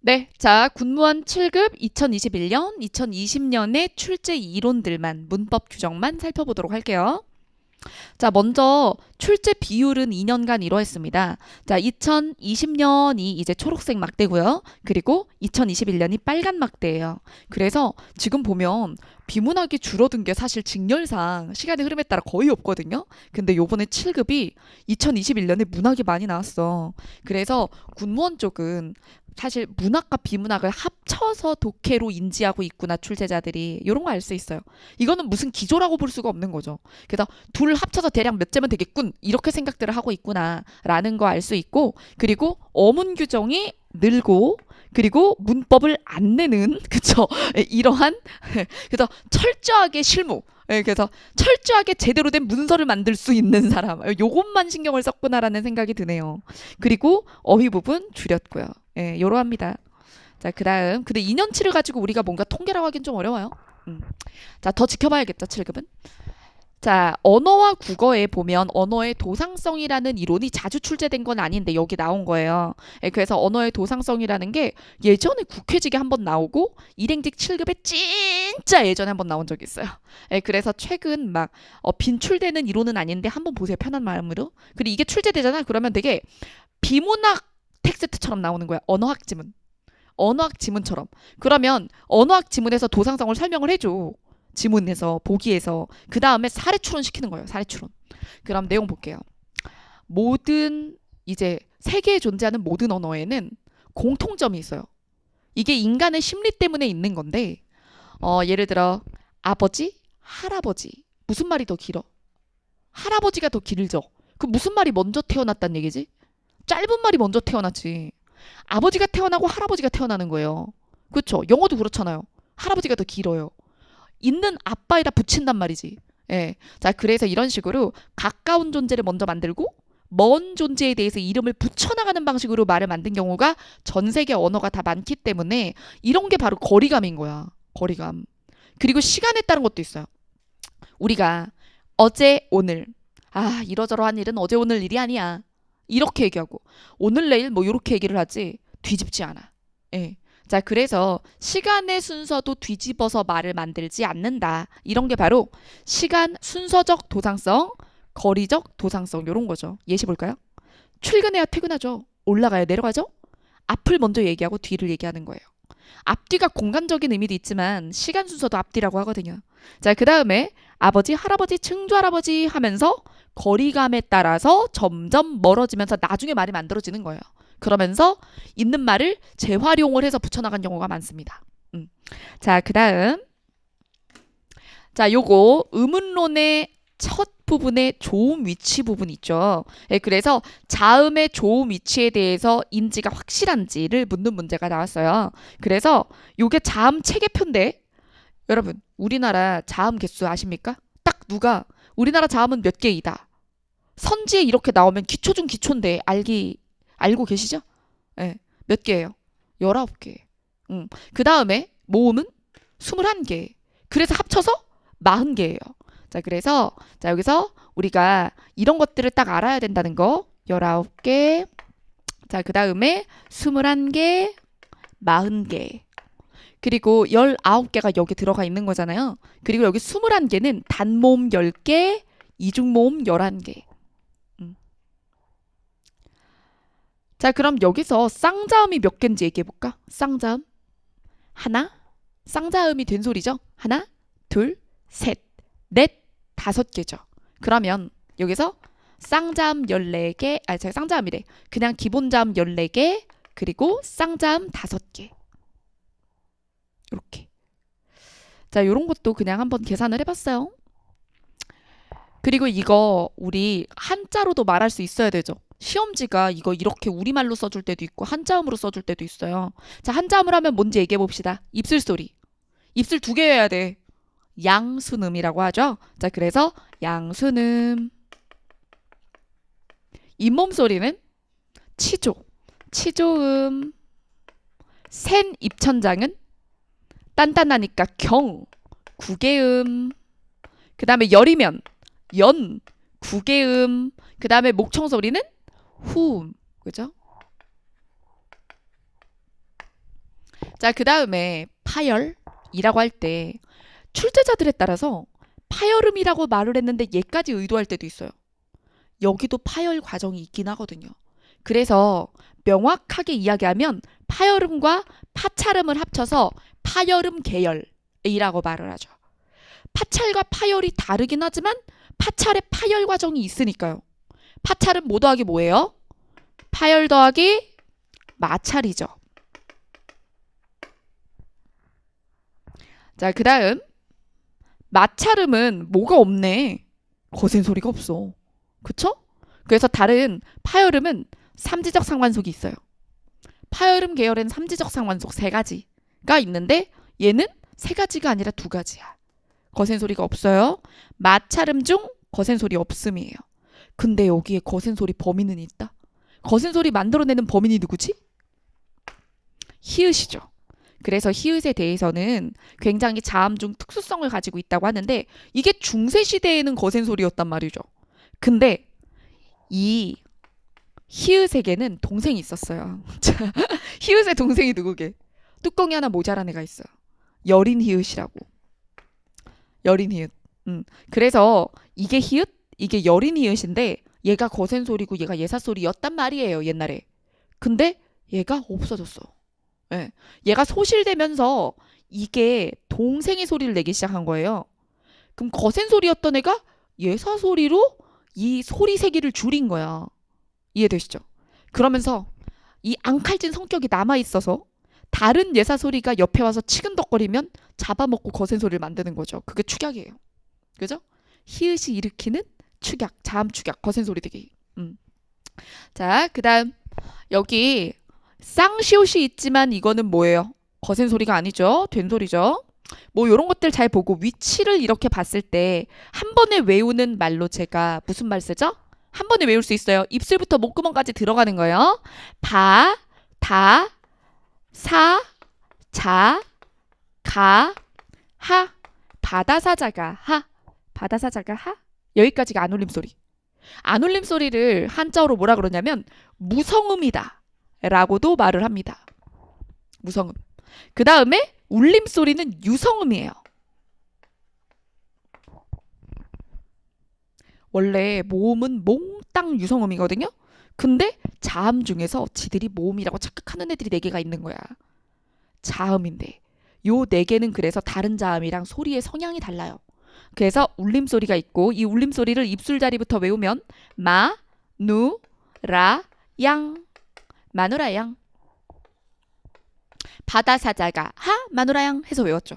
네, 자, 군무원 7급 2021년, 2020년의 출제 이론들만, 문법 규정만 살펴보도록 할게요. 자, 먼저 출제 비율은 2년간 이러했습니다. 자, 2020년이 이제 초록색 막대고요. 그리고 2021년이 빨간 막대예요. 그래서 지금 보면 비문학이 줄어든 게 사실 직렬상 시간의 흐름에 따라 거의 없거든요. 근데 요번에 7급이 2021년에 문학이 많이 나왔어. 그래서 군무원 쪽은 사실 문학과 비문학을 합쳐서 독해로 인지하고 있구나, 출제자들이. 이런 거 알 수 있어요. 이거는 무슨 기조라고 볼 수가 없는 거죠. 그래서 둘 합쳐서 대략 몇 제면 되겠군, 이렇게 생각들을 하고 있구나라는 거 알 수 있고, 그리고 어문 규정이 늘고, 그리고 문법을 안 내는 그쵸, 이러한 그래서 철저하게 실무, 그래서 철저하게 제대로 된 문서를 만들 수 있는 사람, 요것만 신경을 썼구나라는 생각이 드네요. 그리고 어휘 부분 줄였고요. 요러합니다. 자, 그 다음, 근데 2년치를 가지고 우리가 뭔가 통계라고 하긴 좀 어려워요. 자, 더 지켜봐야겠죠, 7급은. 자, 언어와 국어에 보면 언어의 도상성이라는 이론이 자주 출제된 건 아닌데 여기 나온 거예요. 그래서 언어의 도상성이라는 게 예전에 국회직에 한번 나오고 일행직 7급에 진짜 예전에 한번 나온 적이 있어요. 그래서 최근 막 빈출되는 이론은 아닌데 한번 보세요, 편한 마음으로. 그리고 이게 출제되잖아. 그러면 되게 비문학 텍스트처럼 나오는 거야. 언어학 지문. 언어학 지문처럼. 그러면 언어학 지문에서 도상성을 설명을 해줘. 지문에서, 보기에서. 그 다음에 사례 추론시키는 거예요. 사례 추론. 그럼 내용 볼게요. 모든, 이제 세계에 존재하는 모든 언어에는 공통점이 있어요. 이게 인간의 심리 때문에 있는 건데, 예를 들어 아버지, 할아버지. 무슨 말이 더 길어? 할아버지가 더 길죠. 그 무슨 말이 먼저 태어났단 얘기지? 짧은 말이 먼저 태어났지. 아버지가 태어나고 할아버지가 태어나는 거예요. 그렇죠? 영어도 그렇잖아요. 할아버지가 더 길어요. 있는 아빠에다 붙인단 말이지. 예. 자, 그래서 이런 식으로 가까운 존재를 먼저 만들고 먼 존재에 대해서 이름을 붙여나가는 방식으로 말을 만든 경우가 전 세계 언어가 다 많기 때문에 이런 게 바로 거리감인 거야. 거리감. 그리고 시간에 따른 것도 있어요. 우리가 어제, 오늘. 아, 이러저러한 일은 어제, 오늘 일이 아니야. 이렇게 얘기하고 오늘, 내일 뭐 이렇게 얘기를 하지 뒤집지 않아. 예. 자, 그래서 시간의 순서도 뒤집어서 말을 만들지 않는다. 이런 게 바로 시간 순서적 도상성, 거리적 도상성, 이런 거죠. 예시 볼까요? 출근해야 퇴근하죠. 올라가야 내려가죠. 앞을 먼저 얘기하고 뒤를 얘기하는 거예요. 앞뒤가 공간적인 의미도 있지만 시간 순서도 앞뒤라고 하거든요. 자, 그 다음에 아버지, 할아버지, 증조할아버지 하면서 거리감에 따라서 점점 멀어지면서 나중에 말이 만들어지는 거예요. 그러면서 있는 말을 재활용을 해서 붙여나간 경우가 많습니다. 자, 그 다음. 자, 요거 의문론의 첫 부분의 조음 위치 부분 있죠. 그래서 자음의 조음 위치에 대해서 인지가 확실한지를 묻는 문제가 나왔어요. 그래서 요게 자음 체계표인데, 여러분, 우리나라 자음 개수 아십니까? 딱 누가 우리나라 자음은 몇 개이다. 선지에 이렇게 나오면 기초 중 기초인데 알고 계시죠? 예. 몇 개예요? 19개. 그 다음에 모음은 21개. 그래서 합쳐서 40개예요. 자, 그래서 자, 여기서 우리가 이런 것들을 딱 알아야 된다는 거. 19개. 자, 그 다음에 21개, 40개. 그리고 19개가 여기 들어가 있는 거잖아요. 그리고 여기 21개는 단모음 10개, 이중모음 11개. 자, 그럼 여기서 쌍자음이 몇 개인지 얘기해 볼까? 쌍자음. 하나. 쌍자음이 된 소리죠? 하나, 둘, 셋, 넷, 5개죠. 그러면 여기서 쌍자음 14개, 제가 쌍자음이래. 그냥 기본자음 14개, 그리고 쌍자음 5개. 이렇게. 자, 요런 것도 그냥 한번 계산을 해봤어요. 그리고 이거 우리 한자로도 말할 수 있어야 되죠. 시험지가 이거 이렇게 우리말로 써줄 때도 있고 한자음으로 써줄 때도 있어요. 자, 한자음을 하면 뭔지 얘기해 봅시다. 입술 소리. 입술 2개여야 돼. 양순음이라고 하죠. 자, 그래서 양순음. 잇몸 소리는 치조. 치조음. 센 입천장은 단단하니까 경. 구개음. 그 다음에 열이면 연. 구개음. 그 다음에 목청 소리는 후음. 그죠? 자, 그 다음에 파열이라고 할 때 출제자들에 따라서 파열음이라고 말을 했는데 얘까지 의도할 때도 있어요. 여기도 파열 과정이 있긴 하거든요. 그래서 명확하게 이야기하면 파열음과 파찰음을 합쳐서 파열음 계열이라고 말을 하죠. 파찰과 파열이 다르긴 하지만 파찰에 파열 과정이 있으니까요. 파찰은 뭐 더하기 뭐예요? 파열 더하기 마찰이죠. 자, 그 다음 마찰음은 뭐가 없네. 거센 소리가 없어. 그쵸? 그래서 다른 파열음은 삼지적 상관속이 있어요. 파열음 계열엔 삼지적 상관속 3가지가 있는데 얘는 3가지가 아니라 2가지야. 거센 소리가 없어요. 마찰음 중 거센 소리 없음이에요. 근데 여기에 거센 소리 범위는 있다. 거센 소리 만들어내는 범인이 누구지? 히읗이죠. 그래서 히읗에 대해서는 굉장히 자음 중 특수성을 가지고 있다고 하는데 이게 중세시대에는 거센 소리였단 말이죠. 근데 이 히읗에게는 동생이 있었어요. 히읗의 동생이 누구게? 뚜껑이 하나 모자란 애가 있어요. 여린 히읗이라고. 여린 히읗. 그래서 이게 히읗, 이게 여린 히읗인데 얘가 거센 소리고 얘가 예사 소리였단 말이에요. 옛날에. 근데 얘가 없어졌어. 예. 얘가 소실되면서 이게 동생의 소리를 내기 시작한 거예요. 그럼 거센 소리였던 애가 예사 소리로 이 소리 세기를 줄인 거야. 이해되시죠? 그러면서 이 앙칼진 성격이 남아있어서 다른 예사 소리가 옆에 와서 치근덕거리면 잡아먹고 거센 소리를 만드는 거죠. 그게 축약이에요. 그죠? 히읗이 일으키는 축약, 자음 축약, 거센 소리 되기. 자, 그 다음 여기 쌍시옷이 있지만 이거는 뭐예요? 거센 소리가 아니죠. 된 소리죠. 뭐 이런 것들 잘 보고 위치를 이렇게 봤을 때 한 번에 외우는 말로 제가 무슨 말 쓰죠? 한 번에 외울 수 있어요. 입술부터 목구멍까지 들어가는 거예요. 바, 다, 사, 자, 가, 하. 바다사자가 하. 바다사자가 하. 여기까지가 안울림 소리. 안울림 소리를 한자어로 뭐라 그러냐면 무성음이다 라고도 말을 합니다. 무성음. 그 다음에 울림 소리는 유성음이에요. 원래 모음은 몽땅 유성음이거든요. 근데 자음 중에서 지들이 모음이라고 착각하는 애들이 4개가 있는 거야. 자음인데 요 4개는 그래서 다른 자음이랑 소리의 성향이 달라요. 그래서 울림소리가 있고 이 울림소리를 입술 자리부터 외우면 마, 누, 라, 양. 마누라 양. 바다사자가 하, 마누라 양 해서 외웠죠.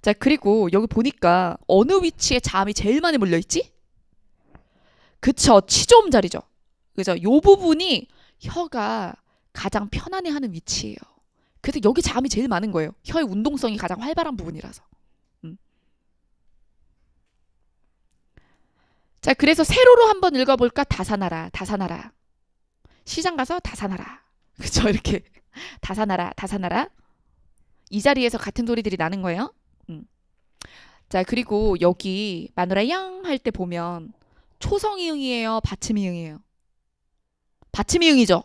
자, 그리고 여기 보니까 어느 위치에 자음이 제일 많이 몰려있지? 그쵸, 치조음 자리죠. 그죠? 요 부분이 혀가 가장 편안해하는 위치예요. 그래서 여기 자음이 제일 많은 거예요. 혀의 운동성이 가장 활발한 부분이라서. 자, 그래서 세로로 한번 읽어볼까? 다사나라, 다사나라. 시장 가서 다사나라. 그쵸? 이렇게 다사나라, 다사나라. 이 자리에서 같은 소리들이 나는 거예요. 자, 그리고 여기 마누라 양 할 때 보면 초성이응이에요? 받침이응이에요? 받침이응이죠?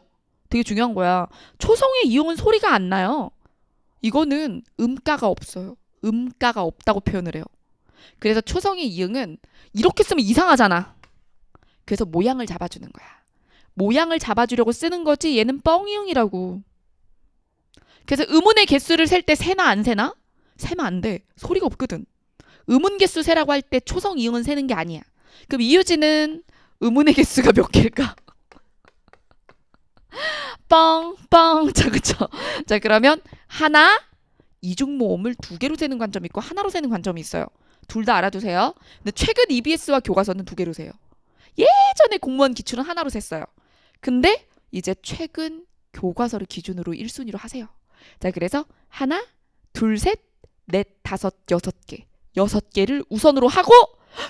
되게 중요한 거야. 초성의 이응은 소리가 안 나요. 이거는 음가가 없어요. 음가가 없다고 표현을 해요. 그래서 초성의 이응은 이렇게 쓰면 이상하잖아. 그래서 모양을 잡아주는 거야. 모양을 잡아주려고 쓰는 거지 얘는 뻥이응이라고. 그래서 음운의 개수를 셀 때 세나 안 세나? 세면 안 돼. 소리가 없거든. 음운 개수 세라고 할 때 초성 이응은 세는 게 아니야. 그럼 이유지는 음운의 개수가 몇 개일까? 뻥뻥. 자, 그쵸? 자, 그러면 하나, 이중모음을 2개로 세는 관점이 있고 하나로 세는 관점이 있어요. 둘 다 알아두세요. 근데 최근 EBS와 교과서는 2개로 세요. 예전에 공무원 기출은 하나로 셌어요. 근데 이제 최근 교과서를 기준으로 1순위로 하세요. 자, 그래서 하나, 둘, 셋, 넷, 다섯, 6개. 6개를 우선으로 하고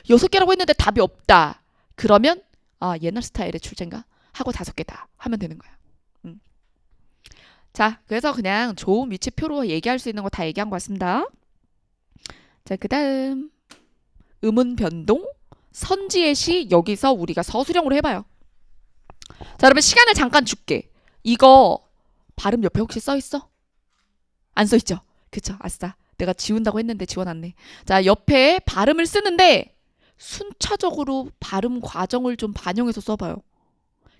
6개라고 했는데 답이 없다. 그러면 아, 옛날 스타일의 출제인가? 하고 5개다 하면 되는 거야. 자, 그래서 그냥 좋은 위치표로 얘기할 수 있는 거 다 얘기한 것 같습니다. 자, 그 다음 음운 변동 선지예시. 여기서 우리가 서술형으로 해봐요. 자, 여러분 시간을 잠깐 줄게. 이거 발음 옆에 혹시 써있어? 안 써있죠? 그쵸? 아싸. 내가 지운다고 했는데 지워놨네. 자, 옆에 발음을 쓰는데 순차적으로 발음 과정을 좀 반영해서 써봐요.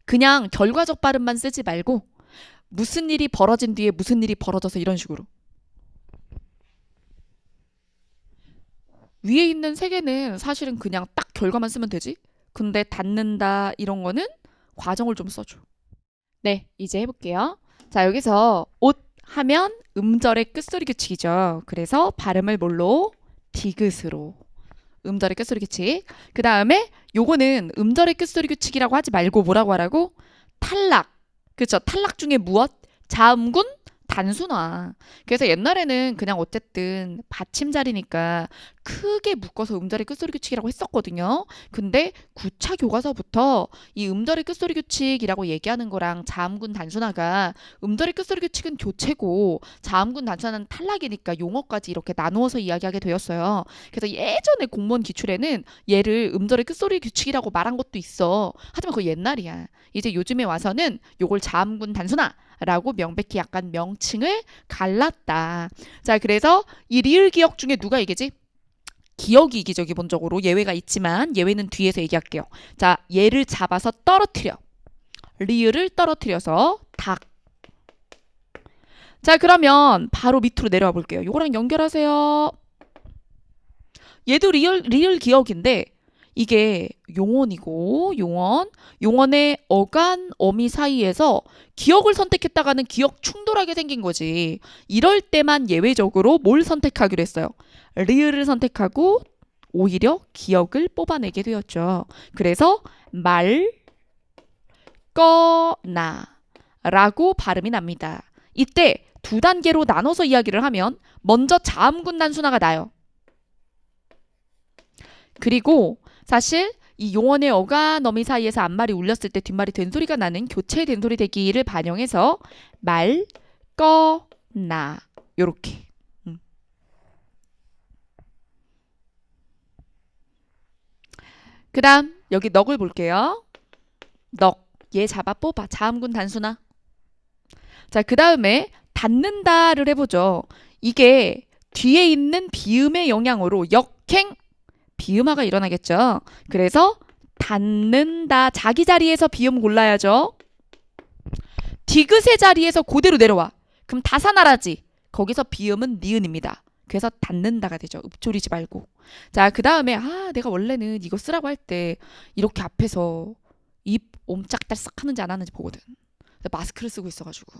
그냥 결과적 발음만 쓰지 말고 무슨 일이 벌어진 뒤에 무슨 일이 벌어져서 이런 식으로. 위에 있는 세 개는 사실은 그냥 딱 결과만 쓰면 되지. 근데 닫는다 이런 거는 과정을 좀 써줘. 네, 이제 해볼게요. 자, 여기서 옷 하면 음절의 끝소리 규칙이죠. 그래서 발음을 뭘로? 디귿으로. 음절의 끝소리 규칙. 그 다음에 요거는 음절의 끝소리 규칙이라고 하지 말고 뭐라고 하라고? 탈락. 그쵸? 탈락 중에 무엇? 자음군 단순화. 그래서 옛날에는 그냥 어쨌든 받침자리니까 크게 묶어서 음절의 끝소리 규칙이라고 했었거든요. 근데 9차 교과서부터 이 음절의 끝소리 규칙이라고 얘기하는 거랑 자음군 단순화가 음절의 끝소리 규칙은 교체고 자음군 단순화는 탈락이니까 용어까지 이렇게 나누어서 이야기하게 되었어요. 그래서 예전에 공무원 기출에는 얘를 음절의 끝소리 규칙이라고 말한 것도 있어. 하지만 그거 옛날이야. 이제 요즘에 와서는 요걸 자음군 단순화라고 명백히 약간 명칭을 갈랐다. 자, 그래서 이 리을 기억 중에 누가 이기지? 기억이 이기죠, 기본적으로. 예외가 있지만 예외는 뒤에서 얘기할게요. 자, 얘를 잡아서 떨어뜨려. 리을을 떨어뜨려서 닭. 자, 그러면 바로 밑으로 내려와 볼게요. 요거랑 연결하세요. 얘도 리을 기억인데 이게 용언이고 용언의 어간 어미 사이에서 기억을 선택했다가는 기억 충돌하게 생긴 거지. 이럴 때만 예외적으로 뭘 선택하기로 했어요? 리을을 선택하고 오히려 기억을 뽑아내게 되었죠. 그래서 말, 꺼나 라고 발음이 납니다. 이때 두 단계로 나눠서 이야기를 하면 먼저 자음군 단순화가 나요. 그리고 사실 이 용언의 어간 어미 사이에서 앞말이 울렸을 때 뒷말이 된소리가 나는 교체 된소리 대기를 반영해서 말, 꺼, 나 요렇게. 그 다음 여기 넋을 볼게요. 넋. 얘 잡아 뽑아. 자음군 단순화. 자, 그 다음에 닫는다를 해보죠. 이게 뒤에 있는 비음의 영향으로 역행 비음화가 일어나겠죠. 그래서 닫는다. 자기 자리에서 비음 골라야죠. 디귿의 자리에서 그대로 내려와. 그럼 다사나라지. 거기서 비음은 니은입니다. 그래서 닫는다가 되죠. 읊조리지 말고. 자, 그 다음에 내가 원래는 이거 쓰라고 할 때 이렇게 앞에서 입 옴짝달싹 하는지 안 하는지 보거든. 마스크를 쓰고 있어가지고.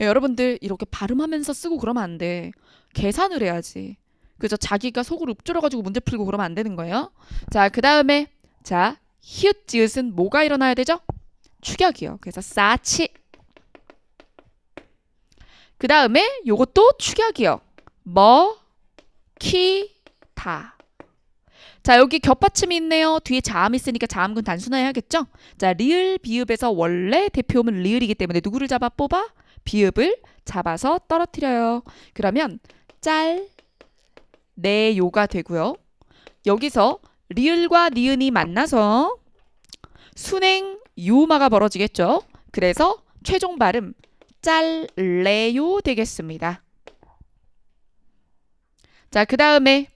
여러분들 이렇게 발음하면서 쓰고 그러면 안 돼. 계산을 해야지. 그죠? 자기가 속으로 읊조려가지고 문제 풀고 그러면 안 되는 거예요. 자, 그 다음에 자, 히읗 지읒은 뭐가 일어나야 되죠? 축약이요. 그래서 싸치. 그 다음에 요것도 축약이요. 뭐, 키, 다. 자, 여기 겹받침이 있네요. 뒤에 자음 있으니까 자음군 단순화해야겠죠? 자, 리을, 비읍에서 원래 대표음은 리을이기 때문에 누구를 잡아 뽑아? 비읍을 잡아서 떨어뜨려요. 그러면 짤, 내요가 되고요. 여기서 리을과 니은이 만나서 순행, 유마가 벌어지겠죠? 그래서 최종 발음 짤래요 되겠습니다. 자, 그 다음에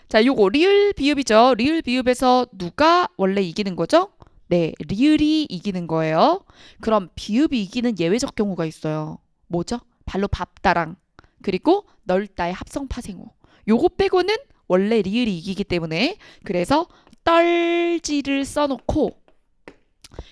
자, 요거 리을 비읍이죠. 리을 비읍에서 누가 원래 이기는 거죠? 네, 리을이 이기는 거예요. 그럼 비읍이 이기는 예외적 경우가 있어요. 뭐죠? 발로 밥다랑 그리고 넓다의 합성 파생어. 요거 빼고는 원래 리을이 이기기 때문에 그래서 떨지를 써놓고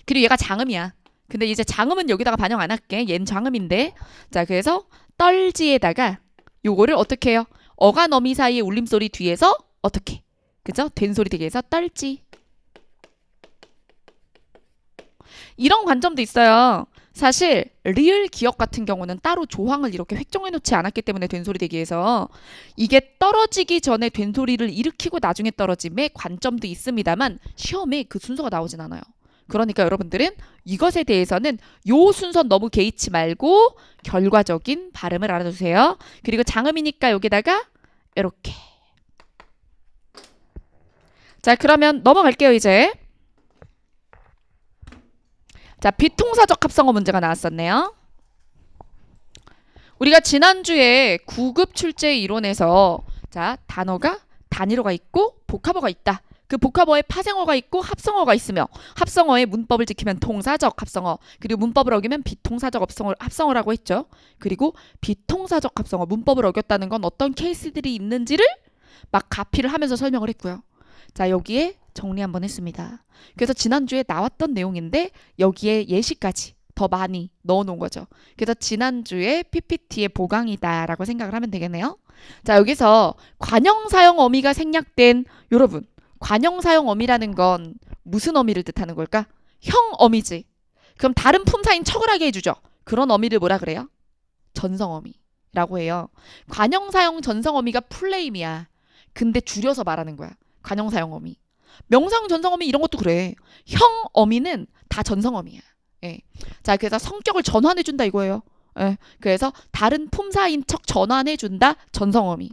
그리고 얘가 장음이야. 근데 이제 장음은 여기다가 반영 안 할게. 얘는 장음인데 자, 그래서 떨지에다가 요거를 어떻게 해요? 어간 어미 사이의 울림소리 뒤에서 어떻게? 그죠? 된소리 되게 해서 떨지. 이런 관점도 있어요. 사실 리을 기억 같은 경우는 따로 조항을 이렇게 획정해 놓지 않았기 때문에 된소리 대기에서 이게 떨어지기 전에 된소리를 일으키고 나중에 떨어짐의 관점도 있습니다만 시험에 그 순서가 나오진 않아요. 그러니까 여러분들은 이것에 대해서는 요 순서 너무 개의치 말고 결과적인 발음을 알아두세요. 그리고 장음이니까 여기다가 이렇게. 자, 그러면 넘어갈게요, 이제. 자, 비통사적 합성어 문제가 나왔었네요. 우리가 지난주에 9급 출제 이론에서 자, 단어가 단일어가 있고 복합어가 있다. 그 복합어에 파생어가 있고 합성어가 있으며 합성어의 문법을 지키면 통사적 합성어, 그리고 문법을 어기면 비통사적 합성어라고 했죠. 그리고 비통사적 합성어, 문법을 어겼다는 건 어떤 케이스들이 있는지를 막 가피를 하면서 설명을 했고요. 자, 여기에 정리 한번 했습니다. 그래서 지난주에 나왔던 내용인데 여기에 예시까지 더 많이 넣어놓은 거죠. 그래서 지난주에 PPT의 보강이다라고 생각을 하면 되겠네요. 자, 여기서 관형사형 어미가 생략된, 여러분, 관형사형 어미라는 건 무슨 어미를 뜻하는 걸까? 형 어미지. 그럼 다른 품사인 척을 하게 해주죠. 그런 어미를 뭐라 그래요? 전성어미라고 해요. 관형사형 전성어미가 풀네임이야. 근데 줄여서 말하는 거야. 관형사형 어미. 명사형 전성어미 이런 것도 그래. 형 어미는 다 전성어미야. 예. 자, 그래서 성격을 전환해준다 이거예요. 예. 그래서 다른 품사인 척 전환해준다 전성어미.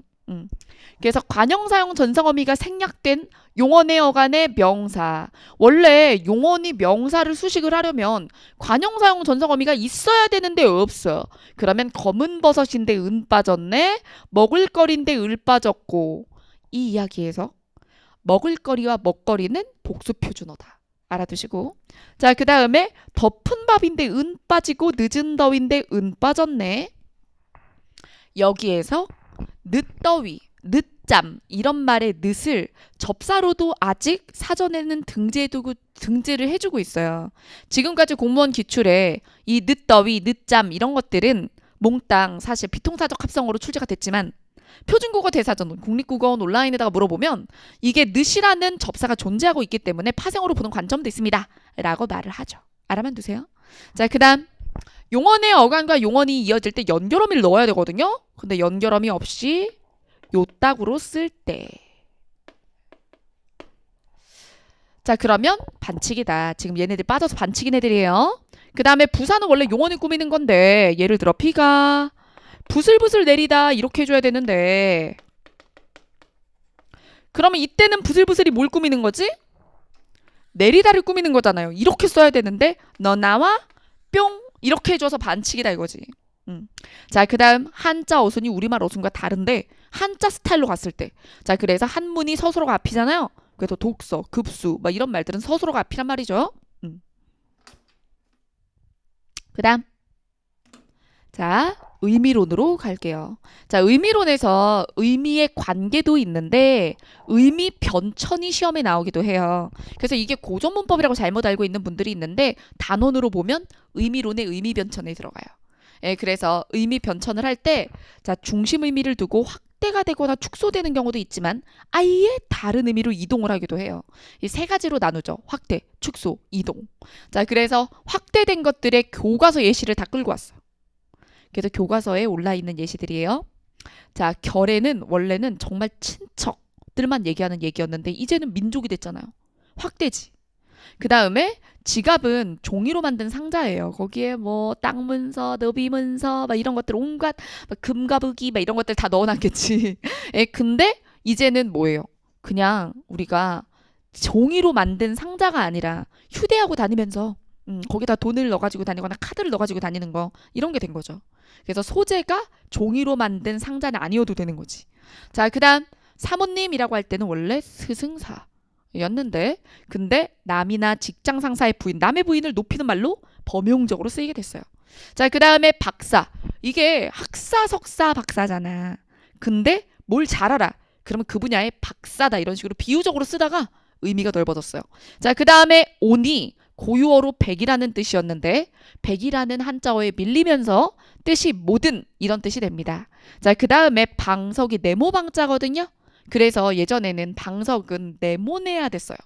그래서 관형사형 전성어미가 생략된 용언의 어간의 명사. 원래 용언이 명사를 수식을 하려면 관형사형 전성어미가 있어야 되는데 없어. 그러면 검은 버섯인데 은 빠졌네. 먹을거리인데 을 빠졌고. 이 이야기에서 먹을거리와 먹거리는 복수표준어다. 알아두시고. 자, 그 다음에 덮은 밥인데 은 빠지고 늦은 더위인데 은 빠졌네. 여기에서 늦더위, 늦잠 이런 말의 늦을 접사로도 아직 사전에는 등재를 해주고 있어요. 지금까지 공무원 기출에 이 늦더위, 늦잠 이런 것들은 몽땅 사실 비통사적 합성어로 출제가 됐지만 표준국어 대사전, 국립국어원 온라인에다가 물어보면 이게 늦이라는 접사가 존재하고 있기 때문에 파생어로 보는 관점도 있습니다. 라고 말을 하죠. 알아만 두세요. 자, 그 다음 용언의 어간과 용언이 이어질 때 연결어미를 넣어야 되거든요. 근데 연결어미 없이 요따구로 쓸 때. 자, 그러면 반칙이다. 지금 얘네들 빠져서 반칙인 애들이에요. 그 다음에 부사는 원래 용언이 꾸미는 건데 예를 들어 비가 부슬부슬 내리다 이렇게 해줘야 되는데 그러면 이때는 부슬부슬이 뭘 꾸미는 거지? 내리다를 꾸미는 거잖아요. 이렇게 써야 되는데 너 나와 뿅 이렇게 해줘서 반칙이다 이거지. 자, 그 다음 한자 어순이 우리말 어순과 다른데 한자 스타일로 갔을 때 자, 그래서 한문이 서술어가 앞이잖아요. 그래서 독서, 급수 막 이런 말들은 서술어가 앞이란 말이죠. 그 다음 자, 의미론으로 갈게요. 자, 의미론에서 의미의 관계도 있는데 의미 변천이 시험에 나오기도 해요. 그래서 이게 고전문법이라고 잘못 알고 있는 분들이 있는데 단원으로 보면 의미론의 의미 변천에 들어가요. 예, 그래서 의미 변천을 할 때 자, 중심 의미를 두고 확대가 되거나 축소되는 경우도 있지만 아예 다른 의미로 이동을 하기도 해요. 이 세 가지로 나누죠. 확대, 축소, 이동. 자, 그래서 확대된 것들의 교과서 예시를 다 끌고 왔어요. 그래서 교과서에 올라있는 예시들이에요. 자, 결에는 원래는 정말 친척들만 얘기하는 얘기였는데 이제는 민족이 됐잖아요. 확대지. 그 다음에 지갑은 종이로 만든 상자예요. 거기에 뭐 땅문서, 너비문서 막 이런 것들 온갖 막 금가부기 막 이런 것들 다 넣어놨겠지. 예, 근데 이제는 뭐예요? 그냥 우리가 종이로 만든 상자가 아니라 휴대하고 다니면서 거기다 돈을 넣어가지고 다니거나 카드를 넣어가지고 다니는 거 이런 게 된 거죠. 그래서 소재가 종이로 만든 상자는 아니어도 되는 거지. 자, 그 다음 사모님이라고 할 때는 원래 스승사였는데 근데 남이나 직장 상사의 부인, 남의 부인을 높이는 말로 범용적으로 쓰이게 됐어요. 자, 그 다음에 박사. 이게 학사, 석사, 박사잖아. 근데 뭘 잘 알아. 그러면 그 분야의 박사다 이런 식으로 비유적으로 쓰다가 의미가 넓어졌어요. 자, 그 다음에 오니 고유어로 백이라는 뜻이었는데 백이라는 한자어에 밀리면서 뜻이 모든 이런 뜻이 됩니다. 자, 그 다음에 방석이 네모 방자거든요. 그래서 예전에는 방석은 네모내야 됐어요.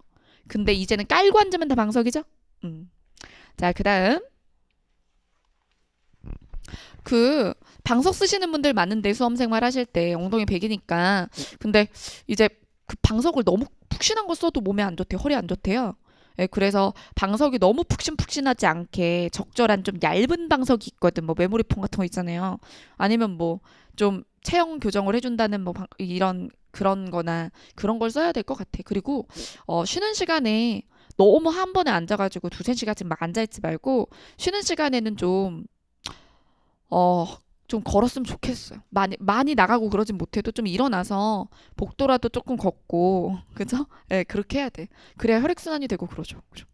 근데 이제는 깔고 앉으면 다 방석이죠. 자, 그 다음 그 방석 쓰시는 분들 많은데 수험생활 하실 때 엉덩이 백이니까 근데 이제 그 방석을 너무 푹신한 거 써도 몸에 안 좋대요. 허리 안 좋대요. 예, 그래서 방석이 너무 푹신푹신하지 않게 적절한 좀 얇은 방석이 있거든. 뭐 메모리폼 같은 거 있잖아요. 아니면 뭐 좀 체형 교정을 해준다는 뭐 이런 그런 거나 그런 걸 써야 될 것 같아. 그리고 쉬는 시간에 너무 한 번에 앉아가지고 두세 시간씩 막 앉아있지 말고 쉬는 시간에는 좀 좀 걸었으면 좋겠어요. 많이 나가고 그러진 못해도 좀 일어나서 복도라도 조금 걷고, 그죠? 예, 그렇게 해야 돼. 그래야 혈액순환이 되고 그러죠. 그죠?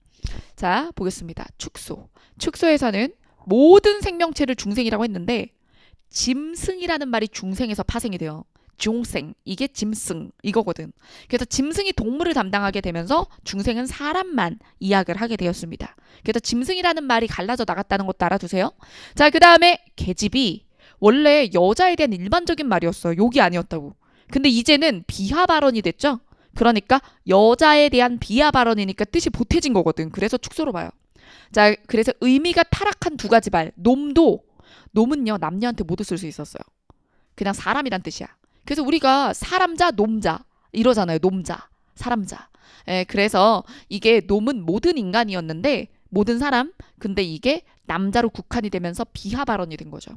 자, 보겠습니다. 축소. 축소에서는 모든 생명체를 중생이라고 했는데, 짐승이라는 말이 중생에서 파생이 돼요. 중생. 이게 짐승. 이거거든. 그래서 짐승이 동물을 담당하게 되면서 중생은 사람만 이야기를 하게 되었습니다. 그래서 짐승이라는 말이 갈라져 나갔다는 것도 알아두세요. 자, 그 다음에 계집이 원래 여자에 대한 일반적인 말이었어요. 욕이 아니었다고. 근데 이제는 비하 발언이 됐죠. 그러니까 여자에 대한 비하 발언이니까 뜻이 보태진 거거든. 그래서 축소로 봐요. 자, 그래서 의미가 타락한 두 가지 말. 놈은요, 남녀한테 모두 쓸 수 있었어요. 그냥 사람이란 뜻이야. 그래서 우리가 사람자, 놈자 이러잖아요. 놈자, 사람자. 예, 그래서 이게 놈은 모든 인간이었는데 모든 사람. 근데 이게 남자로 국한이 되면서 비하 발언이 된 거죠.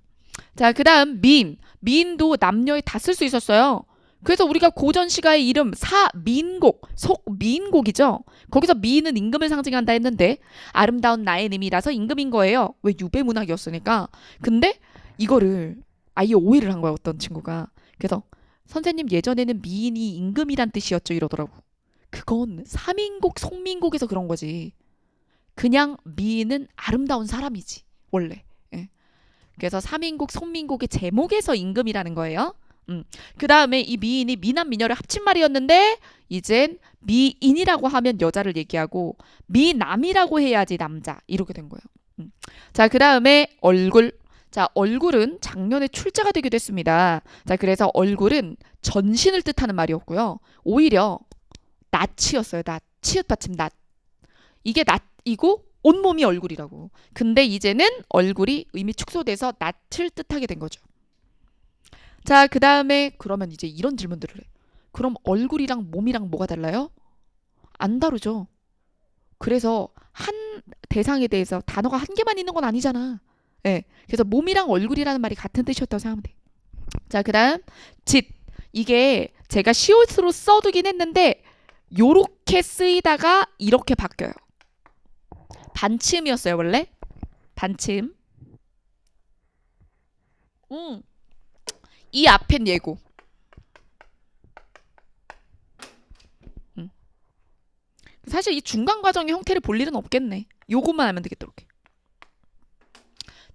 자, 그다음 미인도 남녀에 다 쓸 수 있었어요. 그래서 우리가 고전 시가의 이름 사민곡, 속미인곡이죠. 거기서 미인은 임금을 상징한다 했는데 아름다운 나의 님이라서 임금인 거예요. 왜 유배문학이었으니까. 근데 이거를 아예 오해를 한 거야, 어떤 친구가. 그래서 선생님 예전에는 미인이 임금이란 뜻이었죠 이러더라고. 그건 사민곡, 속민곡에서 그런 거지. 그냥 미인은 아름다운 사람이지 원래. 예. 그래서 사민곡, 속민곡의 제목에서 임금이라는 거예요. 그 다음에 이 미인이 미남 미녀를 합친 말이었는데 이젠 미인이라고 하면 여자를 얘기하고 미남이라고 해야지 남자 이렇게 된 거예요. 자, 그 다음에 얼굴. 자, 얼굴은 작년에 출제가 되기도 했습니다. 자, 그래서 얼굴은 전신을 뜻하는 말이었고요. 오히려 낯이었어요. 낯. 치읓 받침 낯. 이게 낯이고 온몸이 얼굴이라고. 근데 이제는 얼굴이 의미 축소돼서 낯을 뜻하게 된 거죠. 자, 그 다음에 그러면 이제 이런 질문들을 해. 그럼 얼굴이랑 몸이랑 뭐가 달라요? 안 다르죠. 그래서 한 대상에 대해서 단어가 한 개만 있는 건 아니잖아. 예. 그래서 몸이랑 얼굴이라는 말이 같은 뜻이었다고 생각하면 돼. 자, 그 다음 짓. 이게 제가 시옷으로 써두긴 했는데 요렇게 쓰이다가 이렇게 바뀌어요. 반치음이었어요 원래. 반치음. 이 앞엔 예고. 사실 이 중간 과정의 형태를 볼 일은 없겠네. 요것만 하면 되겠다. 이렇게.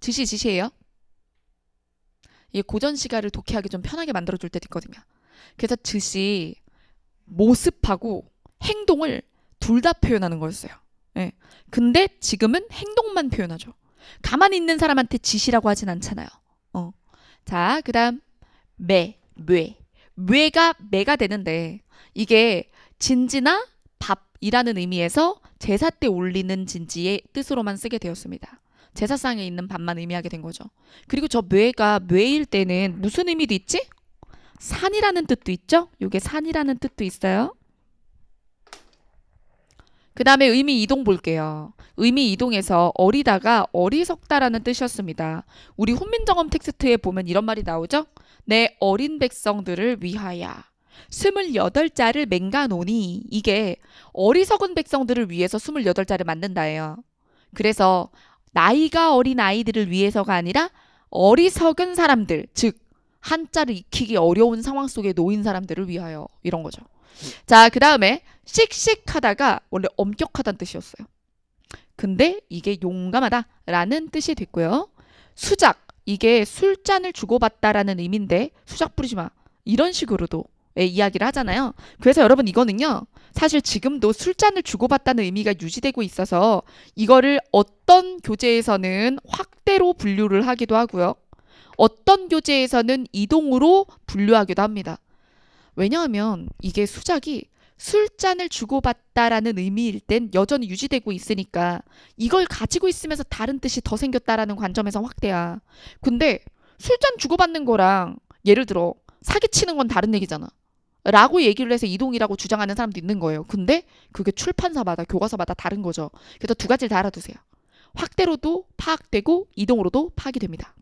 지시예요. 이게 고전 시가를 독해하기 좀 편하게 만들어줄 때도 있거든요. 그래서 지시, 모습하고 행동을 둘 다 표현하는 거였어요. 예. 근데 지금은 행동만 표현하죠. 가만히 있는 사람한테 지시라고 하진 않잖아요. 자, 그 다음 뇌가 매가 되는데 이게 진지나 밥이라는 의미에서 제사 때 올리는 진지의 뜻으로만 쓰게 되었습니다. 제사상에 있는 밥만 의미하게 된 거죠. 그리고 저 뇌가 뇌일 때는 무슨 의미도 있지? 산이라는 뜻도 있죠? 요게 산이라는 뜻도 있어요. 그 다음에 의미 이동 볼게요. 의미 이동에서 어리다가 어리석다라는 뜻이었습니다. 우리 훈민정음 텍스트에 보면 이런 말이 나오죠? 내 어린 백성들을 위하여 28자를 맹가노니. 이게 어리석은 백성들을 위해서 28자를 만든다예요. 그래서 나이가 어린 아이들을 위해서가 아니라 어리석은 사람들, 즉 한자를 익히기 어려운 상황 속에 놓인 사람들을 위하여 이런 거죠. 자, 그 다음에 씩씩하다가 원래 엄격하다는 뜻이었어요. 근데 이게 용감하다라는 뜻이 됐고요. 수작, 이게 술잔을 주고받다라는 의미인데 수작 부리지 마. 이런 식으로도 이야기를 하잖아요. 그래서 여러분 이거는요. 사실 지금도 술잔을 주고받다는 의미가 유지되고 있어서 이거를 어떤 교재에서는 확대로 분류를 하기도 하고요. 어떤 교재에서는 이동으로 분류하기도 합니다. 왜냐하면 이게 수작이 술잔을 주고받다라는 의미일 땐 여전히 유지되고 있으니까 이걸 가지고 있으면서 다른 뜻이 더 생겼다라는 관점에서 확대야. 근데 술잔 주고받는 거랑 예를 들어 사기치는 건 다른 얘기잖아. 라고 얘기를 해서 이동이라고 주장하는 사람도 있는 거예요. 근데 그게 출판사마다 교과서마다 다른 거죠. 그래서 두 가지를 다 알아두세요. 확대로도 파악되고 이동으로도 파악이 됩니다.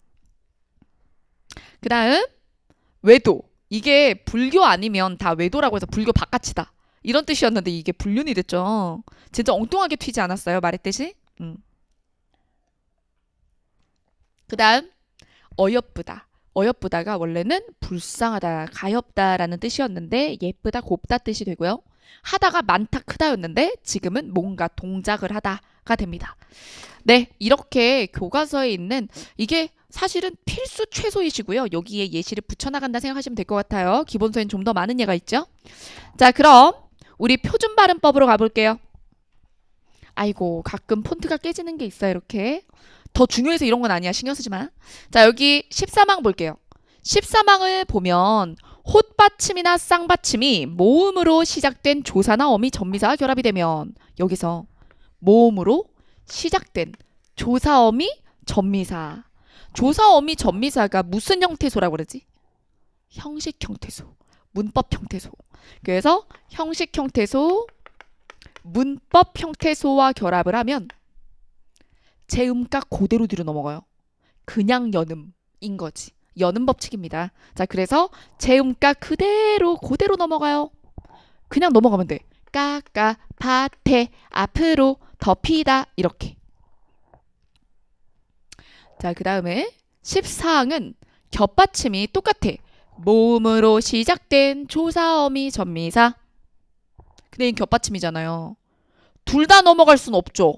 그 다음 외도. 이게 불교 아니면 다 외도라고 해서 불교 바깥이다. 이런 뜻이었는데 이게 불륜이 됐죠. 진짜 엉뚱하게 튀지 않았어요? 말했듯이. 그 다음 어여쁘다. 어여쁘다가 원래는 불쌍하다, 가엾다라는 뜻이었는데 예쁘다, 곱다 뜻이 되고요. 하다가 많다, 크다였는데 지금은 뭔가 동작을 하다가 됩니다. 네, 이렇게 교과서에 있는 이게 사실은 필수 최소이시고요. 여기에 예시를 붙여나간다 생각하시면 될 것 같아요. 기본서엔 좀 더 많은 예가 있죠. 자, 그럼 우리 표준 발음법으로 가볼게요. 아이고, 가끔 폰트가 깨지는 게 있어요. 이렇게. 더 중요해서 이런 건 아니야. 신경 쓰지 마. 자, 여기 14망 볼게요. 14망을 보면 홑받침이나 쌍받침이 모음으로 시작된 조사나 어미, 전미사와 결합이 되면 여기서 모음으로 시작된 조사, 어미, 전미사. 조사, 어미, 전미사가 무슨 형태소라고 그러지? 형식 형태소, 문법 형태소. 그래서 형식 형태소, 문법 형태소와 결합을 하면 제음각 그대로 뒤로 넘어가요. 그냥 연음인 거지. 연음 법칙입니다. 자, 그래서 제음각 그대로 넘어가요. 그냥 넘어가면 돼. 까까, 밭에, 앞으로, 덮이다 이렇게. 자, 그 다음에 14항은 겹받침이 똑같아. 모음으로 시작된 조사, 어미, 전미사. 근데 이 겹받침이잖아요. 둘 다 넘어갈 순 없죠.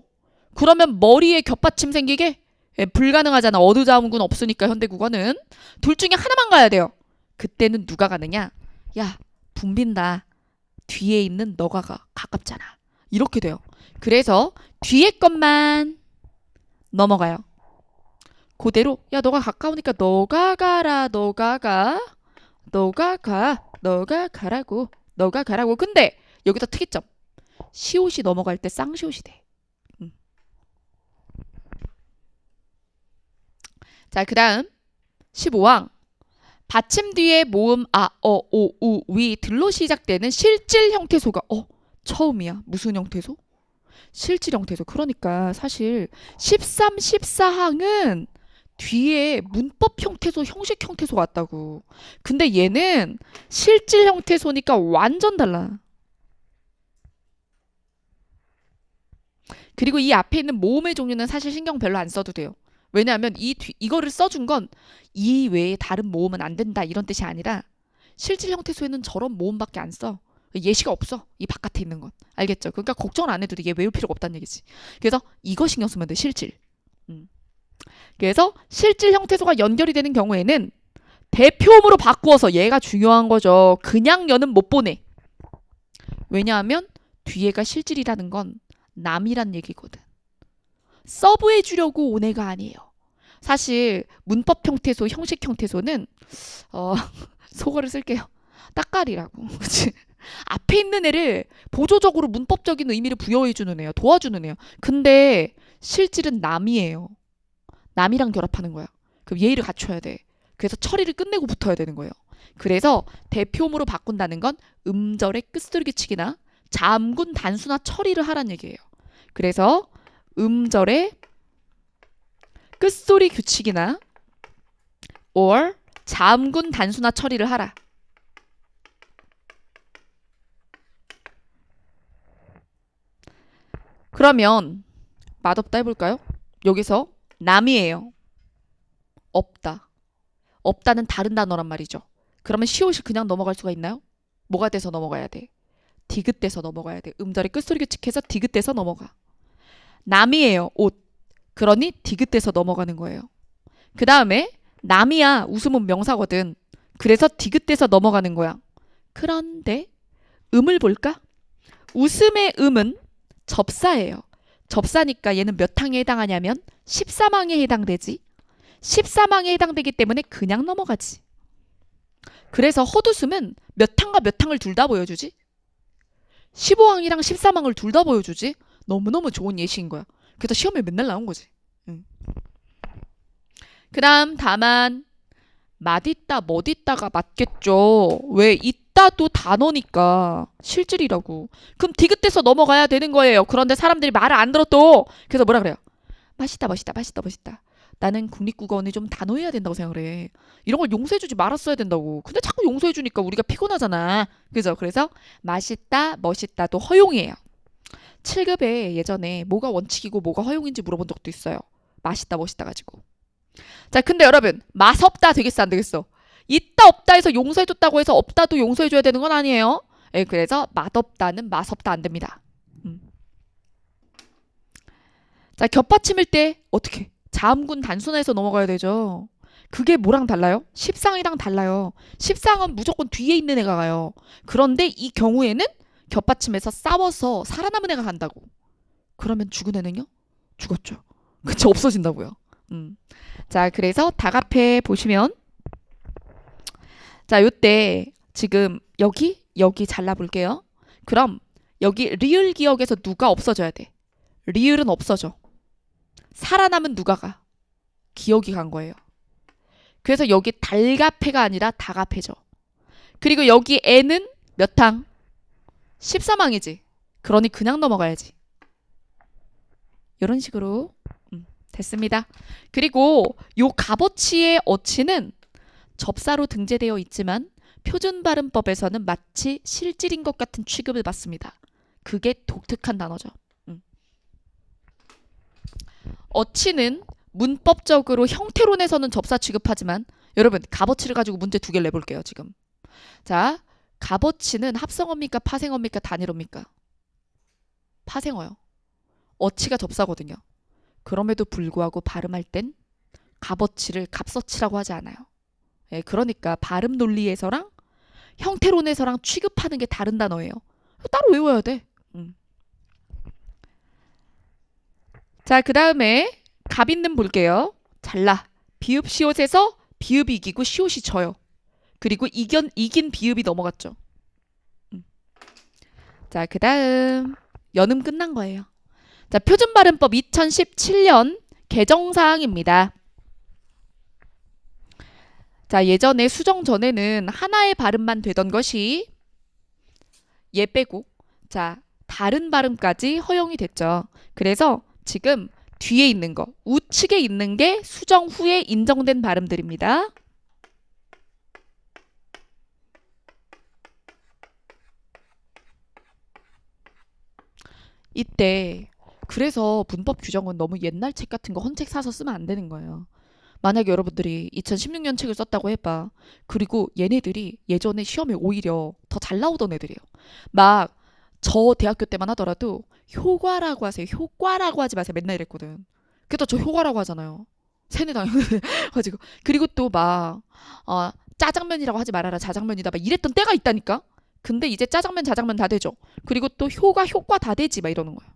그러면 머리에 겹받침 생기게? 예, 불가능하잖아. 어두자음군 없으니까 현대국어는. 둘 중에 하나만 가야 돼요. 그때는 누가 가느냐? 야, 붐빈다. 뒤에 있는 너가 가깝잖아. 이렇게 돼요. 그래서 뒤에 것만 넘어가요. 그대로 야, 너가 가까우니까 너가 가라. 너가 가. 너가 가. 너가 가라고. 너가 가라고. 근데 여기서 특이점. 시옷이 넘어갈 때 쌍시옷이 돼. 자, 그 다음 15항. 받침 뒤에 모음 아, 어, 오, 우, 위, 들로 시작되는 실질 형태소가 처음이야. 무슨 형태소? 실질 형태소. 그러니까 사실 13, 14항은 뒤에 문법 형태소, 형식 형태소 같다고. 근데 얘는 실질 형태소니까 완전 달라. 그리고 이 앞에 있는 모음의 종류는 사실 신경 별로 안 써도 돼요. 왜냐하면 이거를 써준 건 이 외에 다른 모음은 안 된다 이런 뜻이 아니라 실질 형태소에는 저런 모음밖에 안 써. 예시가 없어. 이 바깥에 있는 건. 알겠죠? 그러니까 걱정을 안 해도 돼. 얘 외울 필요가 없다는 얘기지. 그래서 이거 신경 쓰면 돼. 실질. 그래서 실질 형태소가 연결이 되는 경우에는 대표음으로 바꾸어서 얘가 중요한 거죠. 그냥 여는 못 보내. 왜냐하면 뒤에가 실질이라는 건 남이란 얘기거든. 서브해 주려고 온 애가 아니에요. 사실 문법 형태소, 형식 형태소는 속어를 쓸게요. 따까리라고. 그치? 앞에 있는 애를 보조적으로 문법적인 의미를 부여해 주는 애요. 도와주는 애요. 근데 실질은 남이에요. 남이랑 결합하는 거야. 그럼 예의를 갖춰야 돼. 그래서 처리를 끝내고 붙어야 되는 거예요. 그래서 대표음으로 바꾼다는 건 음절의 끝소리 규칙이나 자음군 단수나 처리를 하란 얘기예요. 그래서 음절의 끝소리 규칙이나 or 자음군 단수나 처리를 하라. 그러면 맛없다 해볼까요? 여기서 남이에요. 없다. 없다는 다른 단어란 말이죠. 그러면 시옷이 그냥 넘어갈 수가 있나요? 뭐가 돼서 넘어가야 돼? 디귿돼서 넘어가야 돼. 음절의 끝소리 규칙해서 디귿돼서 넘어가. 남이에요. 옷. 그러니 디귿돼서 넘어가는 거예요. 그 다음에 남이야. 웃음은 명사거든. 그래서 디귿돼서 넘어가는 거야. 그런데 음을 볼까? 웃음의 음은 접사예요. 접사니까 얘는 몇 항에 해당하냐면 13항에 해당되지. 13항에 해당되기 때문에 그냥 넘어가지. 그래서 헛웃음은 몇 항과 몇 항을 둘 다 보여주지. 15항이랑 13항을 둘 다 보여주지. 너무너무 좋은 예시인 거야. 그래서 시험에 맨날 나온 거지. 그 다음 다만 맛있다 멋있다가 맞겠죠. 왜 있다도 단어니까 실질이라고. 그럼 디귿돼서 넘어가야 되는 거예요. 그런데 사람들이 말을 안 들었도. 그래서 뭐라 그래요? 맛있다 멋있다 맛있다 멋있다. 나는 국립국어원이 좀 단호해야 된다고 생각을 해. 이런 걸 용서해주지 말았어야 된다고. 근데 자꾸 용서해주니까 우리가 피곤하잖아. 그죠? 그래서 맛있다 멋있다도 허용이에요. 7급에 예전에 뭐가 원칙이고 뭐가 허용인지 물어본 적도 있어요. 맛있다 멋있다 가지고. 자, 근데 여러분, 맛없다 되겠어, 안 되겠어? 있다 없다 해서 용서해줬다고 해서 없다도 용서해줘야 되는 건 아니에요. 예, 그래서 맛없다는 맛없다 안 됩니다. 자, 겹받침일 때 어떻게? 자음군 단순화해서 넘어가야 되죠. 그게 뭐랑 달라요? 십상이랑 달라요. 십상은 무조건 뒤에 있는 애가 가요. 그런데 이 경우에는 겹받침에서 싸워서 살아남은 애가 간다고. 그러면 죽은 애는요? 죽었죠. 그치, 없어진다고요. 자, 그래서 다가페 보시면 자, 요때 지금 여기 잘라볼게요. 그럼 여기 리을 기억에서 누가 없어져야 돼? 리을은 없어져. 살아남은 누가가? 기억이 간 거예요. 그래서 여기 달가페가 아니라 다가페죠. 그리고 여기 애는 몇 항? 13항이지. 그러니 그냥 넘어가야지. 이런 식으로 됐습니다. 그리고 요 값어치의 어치는 접사로 등재되어 있지만 표준발음법에서는 마치 실질인 것 같은 취급을 받습니다. 그게 독특한 단어죠. 어치는 문법적으로 형태론에서는 접사 취급하지만 여러분 값어치를 가지고 문제 두 개를 내볼게요. 지금. 자, 값어치는 합성어입니까? 파생어입니까? 단일어입니까? 파생어요. 어치가 접사거든요. 그럼에도 불구하고 발음할 땐 값어치를 값어치라고 하지 않아요. 예, 그러니까 발음 논리에서랑 형태론에서랑 취급하는 게 다른 단어예요. 따로 외워야 돼. 자, 그 다음에 갑 있는 볼게요. 잘라. 비읍 시옷에서 비읍이 이기고 시옷이 져요. 그리고 이긴 비읍이 넘어갔죠. 자, 그 다음 연음 끝난 거예요. 자, 표준발음법 2017년 개정사항입니다. 자, 예전에 수정 전에는 하나의 발음만 되던 것이 얘 빼고 자, 다른 발음까지 허용이 됐죠. 그래서 지금 뒤에 있는 거, 우측에 있는 게 수정 후에 인정된 발음들입니다. 이때 그래서 문법 규정은 너무 옛날 책 같은 거 헌책 사서 쓰면 안 되는 거예요. 만약에 여러분들이 2016년 책을 썼다고 해봐. 그리고 얘네들이 예전에 시험에 오히려 더 잘 나오던 애들이에요. 막 저 대학교 때만 하더라도 효과라고 하세요. 효과라고 하지 마세요. 맨날 이랬거든. 그래도 저 효과라고 하잖아요. 세뇌당해가지고. 그리고 또 막 짜장면이라고 하지 말아라. 자장면이다. 막 이랬던 때가 있다니까. 근데 이제 짜장면, 자장면 다 되죠. 그리고 또 효과 다 되지. 막 이러는 거예요.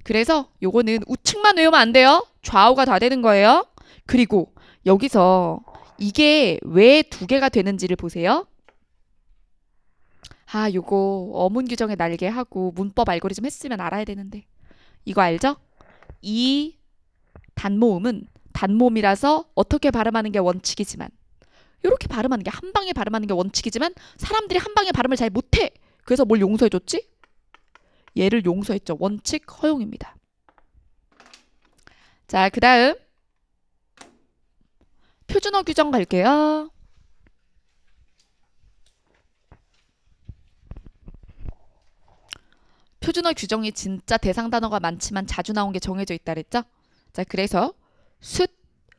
그래서 요거는 우측만 외우면 안 돼요. 좌우가 다 되는 거예요. 그리고 여기서 이게 왜 두 개가 되는지를 보세요. 요거 어문 규정의 날개 하고 문법 알고리즘 했으면 알아야 되는데. 이거 알죠? 이 단모음은 단모음이라서 어떻게 발음하는 게 원칙이지만 이렇게 발음하는 게 한 방에 발음하는 게 원칙이지만 사람들이 한 방에 발음을 잘 못해. 그래서 뭘 용서해줬지? 얘를 용서했죠. 원칙 허용입니다. 자, 그 다음 표준어 규정 갈게요. 표준어 규정이 진짜 대상 단어가 많지만 자주 나온 게 정해져 있다 그랬죠? 자, 그래서 숫,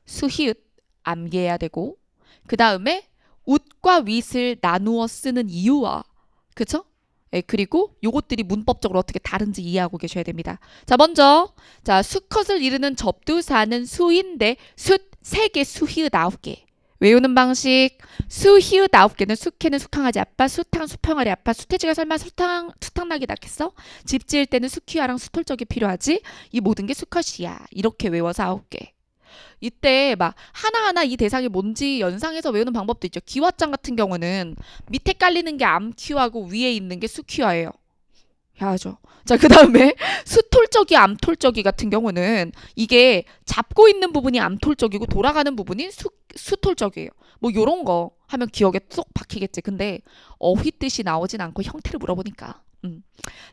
수히읗 암기해야 되고 그 다음에 웃과 윗을 나누어 쓰는 이유와 그쵸? 예, 그리고 요것들이 문법적으로 어떻게 다른지 이해하고 계셔야 됩니다. 자, 먼저 자, 수컷을 이르는 접두사는 수인데 숫 3개, 수히읗 9개. 외우는 방식 수히읗 9개는 숙해는 숙항하지 아빠 수탕 수평하리 아빠 수태지가 설마 수탕나기 낳겠어? 집 지을 때는 수키화랑 수톨적이 필요하지? 이 모든 게 수컷이야. 이렇게 외워서 9개. 이때 막 하나하나 이 대상이 뭔지 연상해서 외우는 방법도 있죠. 기와장 같은 경우는 밑에 깔리는 게 암키화고 위에 있는 게 수키화예요. 야죠. 자, 그 다음에 수톨적이 암톨적이 같은 경우는 이게 잡고 있는 부분이 암톨적이고 돌아가는 부분이 수톨적이에요. 뭐 요런 거 하면 기억에 쏙 박히겠지. 근데 어휘 뜻이 나오진 않고 형태를 물어보니까.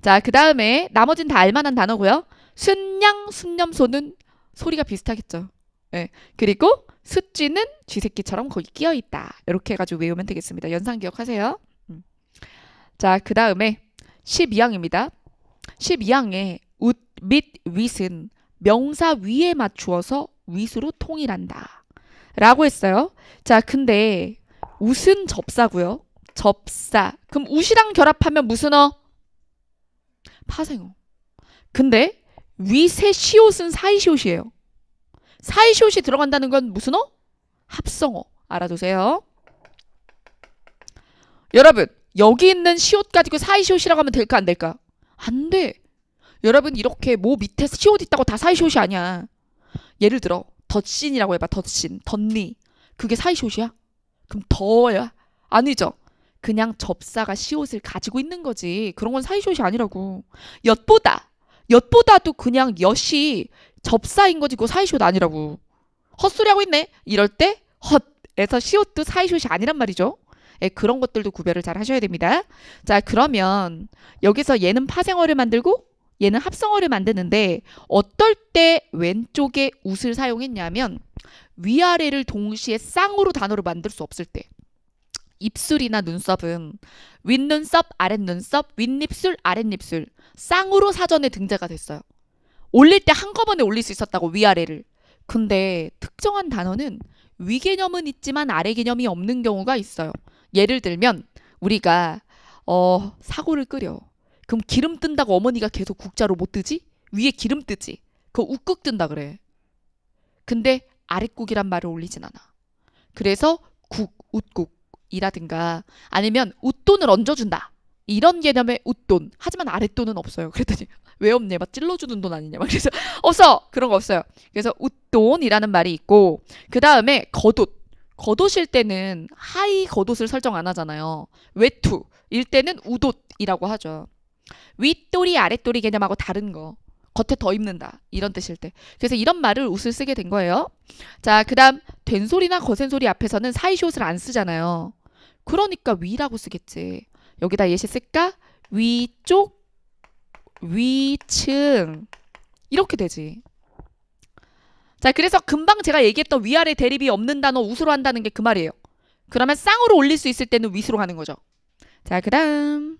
자, 그 다음에 나머진 다 알만한 단어고요. 순양, 순념소는 소리가 비슷하겠죠. 네. 그리고 숫쥐는 쥐새끼처럼 거기 끼어있다. 이렇게 해가지고 외우면 되겠습니다. 연상 기억하세요. 자, 그 다음에 12항입니다. 12항에 웃, 및, 윗은 명사 위에 맞추어서 위수로 통일한다. 라고 했어요. 자, 근데 웃은 접사고요. 접사. 그럼 웃이랑 결합하면 무슨 어? 파생어. 근데 윗의 시옷은 사이시옷이에요. 사이시옷이 들어간다는 건 무슨 어? 합성어. 알아두세요. 여러분, 여기 있는 시옷 가지고 사이시옷이라고 하면 될까 안 될까? 안 돼. 여러분, 이렇게 모 밑에 시옷 있다고 다 사이시옷이 아니야. 예를 들어 덧신이라고 해봐. 덧신, 덧니. 그게 사이시옷이야? 그럼 더야? 아니죠. 그냥 접사가 시옷을 가지고 있는 거지. 그런 건 사이시옷이 아니라고. 엿보다. 엿보다도 그냥 엿이 접사인 거지. 그거 사이시옷 아니라고. 헛소리 하고 있네. 이럴 때 헛에서 시옷도 사이시옷이 아니란 말이죠. 예, 그런 것들도 구별을 잘 하셔야 됩니다. 자, 그러면 여기서 얘는 파생어를 만들고 얘는 합성어를 만드는데 어떨 때 왼쪽에 웃을 사용했냐면 위아래를 동시에 쌍으로 단어로 만들 수 없을 때. 입술이나 눈썹은 윗눈썹, 아랫눈썹, 윗입술, 아랫입술 쌍으로 사전에 등재가 됐어요. 올릴 때 한꺼번에 올릴 수 있었다고 위아래를. 근데 특정한 단어는 위 개념은 있지만 아래 개념이 없는 경우가 있어요. 예를 들면 우리가 사고를 끓여. 그럼 기름 뜬다고 어머니가 계속 국자로 못 뜨지? 위에 기름 뜨지? 그거 웃국 뜬다 그래. 근데 아랫국이란 말을 올리진 않아. 그래서 국, 웃국이라든가 아니면 웃돈을 얹어준다. 이런 개념의 웃돈. 하지만 아랫돈은 없어요. 그랬더니 왜 없냐? 막 찔러주는 돈 아니냐? 막 그래서 없어. 그런 거 없어요. 그래서 웃돈이라는 말이 있고 그 다음에 겉옷. 겉옷일 때는 하의 겉옷을 설정 안 하잖아요. 외투일 때는 우옷이라고 하죠. 윗돌이 아랫돌이 개념하고 다른 거. 겉에 더 입는다. 이런 뜻일 때. 그래서 이런 말을 웃을 쓰게 된 거예요. 자, 그 다음 된소리나 거센소리 앞에서는 사이시옷을 안 쓰잖아요. 그러니까 위라고 쓰겠지. 여기다 예시 쓸까? 위쪽, 위층 이렇게 되지. 자, 그래서 금방 제가 얘기했던 위아래 대립이 없는 단어 웃으로 한다는 게 그 말이에요. 그러면 쌍으로 올릴 수 있을 때는 윗으로 가는 거죠. 자, 그 다음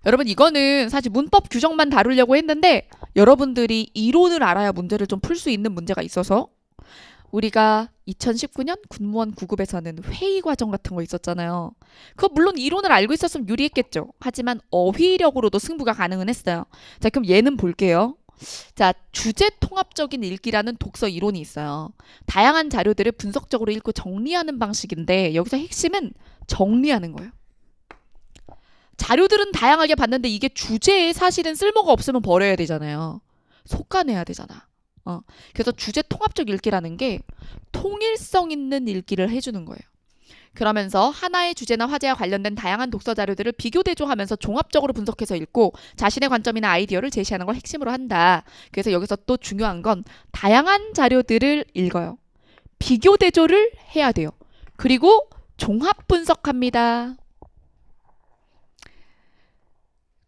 여러분 이거는 사실 문법 규정만 다루려고 했는데 여러분들이 이론을 알아야 문제를 좀 풀 수 있는 문제가 있어서 우리가 2019년 군무원 9급에서는 회의 과정 같은 거 있었잖아요. 그거 물론 이론을 알고 있었으면 유리했겠죠. 하지만 어휘력으로도 승부가 가능은 했어요. 자, 그럼 얘는 볼게요. 자, 주제 통합적인 읽기라는 독서 이론이 있어요. 다양한 자료들을 분석적으로 읽고 정리하는 방식인데 여기서 핵심은 정리하는 거예요. 자료들은 다양하게 봤는데 이게 주제에 사실은 쓸모가 없으면 버려야 되잖아요. 속아내야 되잖아. 그래서 주제 통합적 읽기라는 게 통일성 있는 읽기를 해주는 거예요. 그러면서 하나의 주제나 화제와 관련된 다양한 독서 자료들을 비교 대조하면서 종합적으로 분석해서 읽고 자신의 관점이나 아이디어를 제시하는 걸 핵심으로 한다. 그래서 여기서 또 중요한 건 다양한 자료들을 읽어요. 비교 대조를 해야 돼요. 그리고 종합 분석합니다.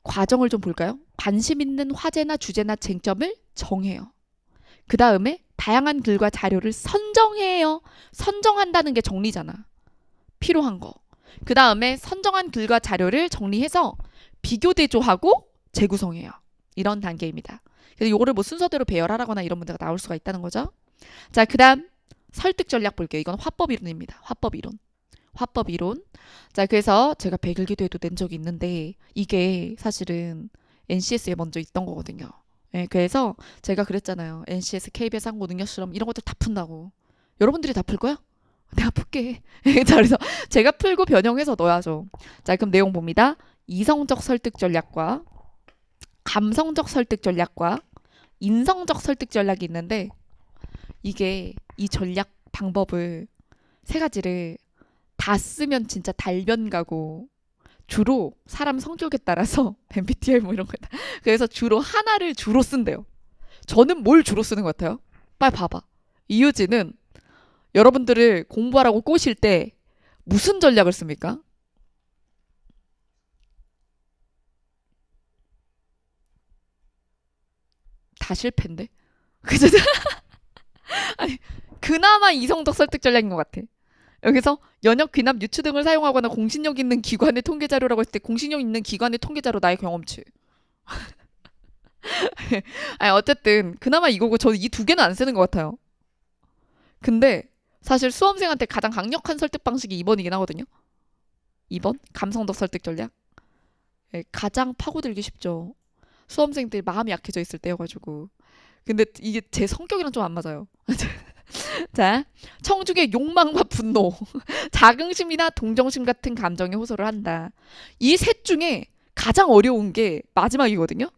과정을 좀 볼까요? 관심 있는 화제나 주제나 쟁점을 정해요. 그 다음에 다양한 글과 자료를 선정해요. 선정한다는 게 정리잖아. 필요한 거. 그 다음에 선정한 글과 자료를 정리해서 비교 대조하고 재구성해요. 이런 단계입니다. 그래서 이거를 뭐 순서대로 배열하라거나 이런 문제가 나올 수가 있다는 거죠. 자, 그 다음 설득 전략 볼게요. 이건 화법 이론입니다. 화법 이론. 화법 이론. 자, 그래서 제가 백일기도에도 낸 적이 있는데 이게 사실은 NCS에 먼저 있던 거거든요. 네, 그래서 제가 그랬잖아요. NCS, KBS 항공 능력 실험 이런 것들 다 푼다고. 여러분들이 다 풀 거야? 내가 풀게. 자, 그래서 제가 풀고 변형해서 넣어야죠. 자, 그럼 내용 봅니다. 이성적 설득 전략과 감성적 설득 전략과 인성적 설득 전략이 있는데 이게 이 전략 방법을 세 가지를 다 쓰면 진짜 달변 가고 주로 사람 성격에 따라서 MBTI 뭐 이런 거다. 그래서 주로 하나를 주로 쓴대요. 저는 뭘 주로 쓰는 것 같아요? 빨리 봐봐. 이유진은 여러분들을 공부하라고 꼬실 때 무슨 전략을 씁니까? 다 실패인데. 그죠? 아니, 그나마 이성적 설득 전략인 것 같아. 여기서 연역, 귀납, 유추 등을 사용하거나 공신력 있는 기관의 통계 자료라고 했을 때 공신력 있는 기관의 통계 자료 나의 경험치. 아니, 어쨌든 그나마 이거고 저는 이 두 개는 안 쓰는 것 같아요. 근데 사실 수험생한테 가장 강력한 설득 방식이 2번이긴 하거든요. 2번 감성적 설득 전략. 예, 가장 파고들기 쉽죠. 수험생들이 마음이 약해져 있을 때여가지고. 근데 이게 제 성격이랑 좀 안 맞아요. 자, 청중의 욕망과 분노, 자긍심이나 동정심 같은 감정에 호소를 한다. 이 셋 중에 가장 어려운 게 마지막이거든요.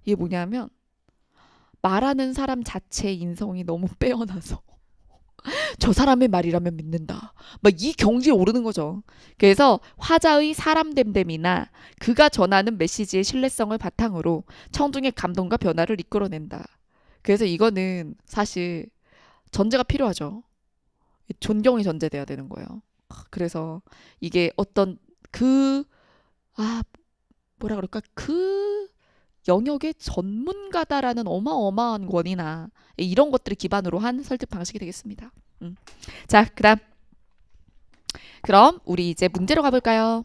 이게 뭐냐면 말하는 사람 자체의 인성이 너무 빼어나서 저 사람의 말이라면 믿는다. 막 이 경지에 오르는 거죠. 그래서 화자의 사람 됨됨이나 그가 전하는 메시지의 신뢰성을 바탕으로 청중의 감동과 변화를 이끌어낸다. 그래서 이거는 사실 전제가 필요하죠. 존경이 전제돼야 되는 거예요. 그래서 이게 어떤 그, 아, 뭐라 그럴까? 그 영역의 전문가다라는 어마어마한 권위나 이런 것들을 기반으로 한 설득 방식이 되겠습니다. 자, 그럼 우리 이제 문제로 가볼까요?